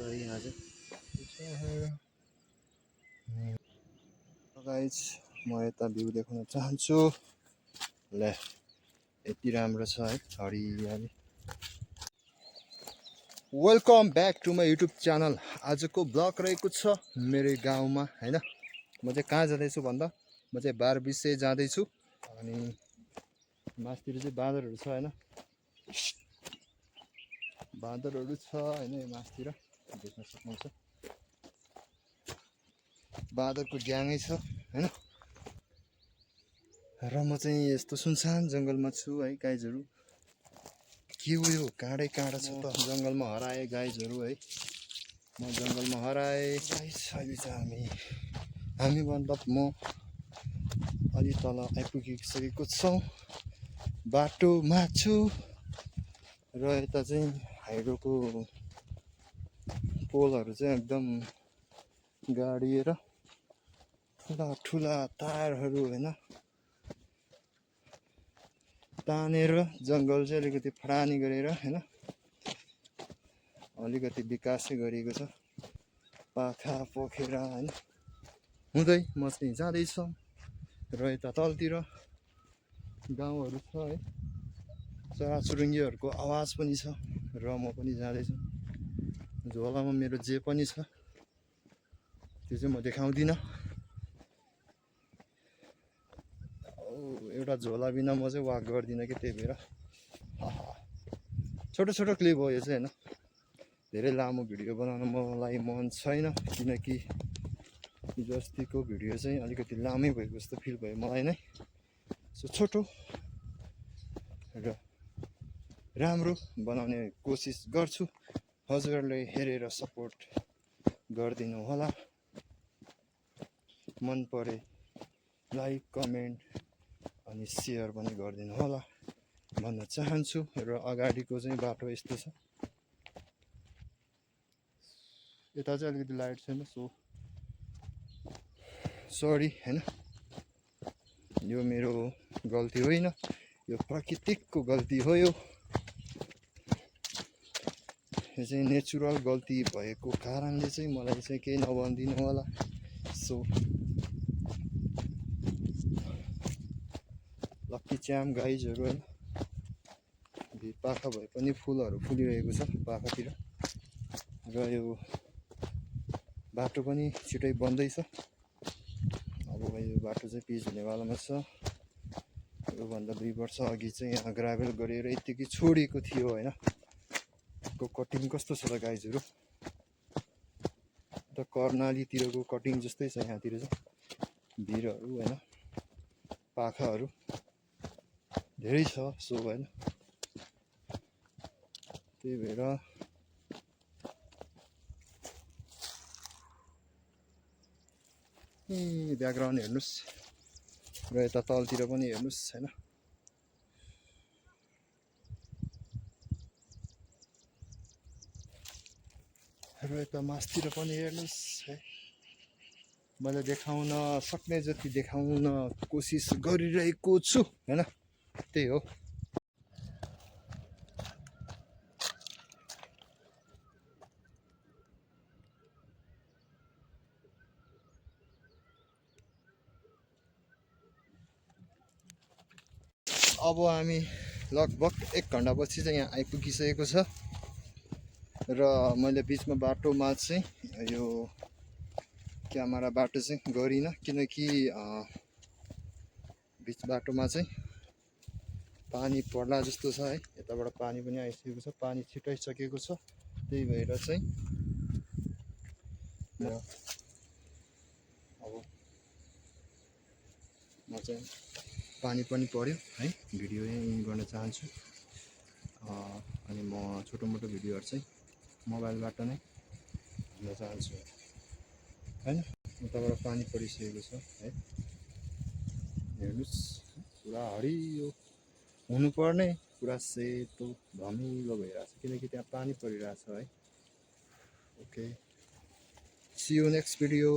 यहाँ चाहिँ गाइज म यता भ्यू देखाउन चाहन्छु। ल यति राम्रो छ है हरियाली। Welcome back to my YouTube channel. आजको ब्लग रहेको छ मेरो गाउँमा हैन। म चाहिँ कहाँ जाँदैछु भन्दा म चाहिँ बारबिसे जाँदैछु। अनि मास्तिर चाहिँ बाँदरहरू छ हैन, बाँदरहरू छ हैन। यो मास्तिर देख्न सक्नुहुन्छ बाँदरको ग्याङै छ हैन। र म चाहिँ यस्तो सुनसान जङ्गलमा छु है गाइजहरू। के हो यो काँडै काँडा छ त, जङ्गलमा हराए गाइजहरू है। म जङ्गलमा हराएँ गाइज। अहिले चाहिँ हामी मतलब म अलि तल आइपुगिसकेको छौँ, बाटोमा छु। र यता चाहिँ हाइड्रोको पोलहरू चाहिँ एकदम गाडिएर ठुला ठुला तारहरू हैन तानेर जङ्गल चाहिँ अलिकति फडानी गरेर हैन अलिकति विकासै गरिएको छ। पाखा पोखेरा हैन हुँदै म चाहिँ जाँदैछु। र यता तलतिर गाउँहरू छ है, चराचुरुङ्गीहरूको आवाज पनि छ। र म पनि जाँदैछु। झोलामा मेरो जे पनि छ त्यो चाहिँ म देखाउँदिनँ। एउटा झोला बिना म चाहिँ वाक गर्दिनँ कि, त्यही भएर छोटो छोटो क्लिप हो यो चाहिँ हैन। धेरै लामो भिडियो बनाउन मलाई मन छैन, किनकि हिजो अस्तिको भिडियो चाहिँ अलिकति लामै भएको जस्तो फिल भयो मलाई नै। सो छोटो र राम्रो बनाउने कोसिस गर्छु। हजुरहरूले हेरेर सपोर्ट गरिदिनु होला। मन परे लाइक कमेन्ट अनि सेयर पनि गरिदिनु होला भन्न चाहन्छु। र अगाडिको चाहिँ बाटो यस्तो छ। यता चाहिँ अलिकति लाइट छैन, सो सरी हैन। यो मेरो गल्ती होइन, यो प्राकृतिकको गल्ती हो। यो चाहिँ नेचुरल गल्ती भएको कारणले चाहिँ मलाई चाहिँ केही नभनिदिनु होला। सो लक्की च्याम गाइजहरू होइन। पाखा भए पनि फुलहरू फुलिरहेको छ पाखातिर। र यो बाटो पनि छिटै बन्दैछ। अब यो बाटो चाहिँ पिच हुनेवालामा छ। योभन्दा 2 वर्ष अघि चाहिँ यहाँ ग्राभेल गरेर यतिकै छोडिएको थियो होइन। को कटिङ कस्तो छ त गाइजहरू, त कर्णालीतिरको कटिङ जस्तै छ। यहाँतिर चाहिँ भिरहरू होइन, पाखाहरू धेरै छ। सो होइन, त्यही भएर ब्याकग्राउन्ड हेर्नुहोस्। र यता तलतिर पनि हेर्नुहोस् होइन। र यता मासतिर पनि हेर्नुहोस् है। मैले देखाउन सक्ने जति देखाउन कोसिस गरिरहेको छु हैन। त्यही हो। अब हामी लगभग 1 घन्टापछि चाहिँ यहाँ आइपुगिसकेको छ। र मैले बिचमा बाटोमा चाहिँ यो क्यामेरा बाटो चाहिँ गरिनँ, किनकि बिच बाटोमा चाहिँ पानी पर्ला जस्तो छ है। यताबाट पानी पनि आइसकेको छ, पानी छिटाइसकेको छ। त्यही भएर चाहिँ अब म चाहिँ पानी पनि पर्यो है, भिडियो यहीँ गर्न चाहन्छु। अनि म छोटो मोटो भिडियोहरू चाहिँ मोबाइलबाट नै हेर्न चाहन्छु हैन। उताबाट पानी परिसकेको छ है, हेर्नुहोस्। पुरा हरियो हुनुपर्ने पुरा सेतो धमिलो भइरहेछ, किनकि त्यहाँ पानी परिरहेछ है। Okay, see you next video.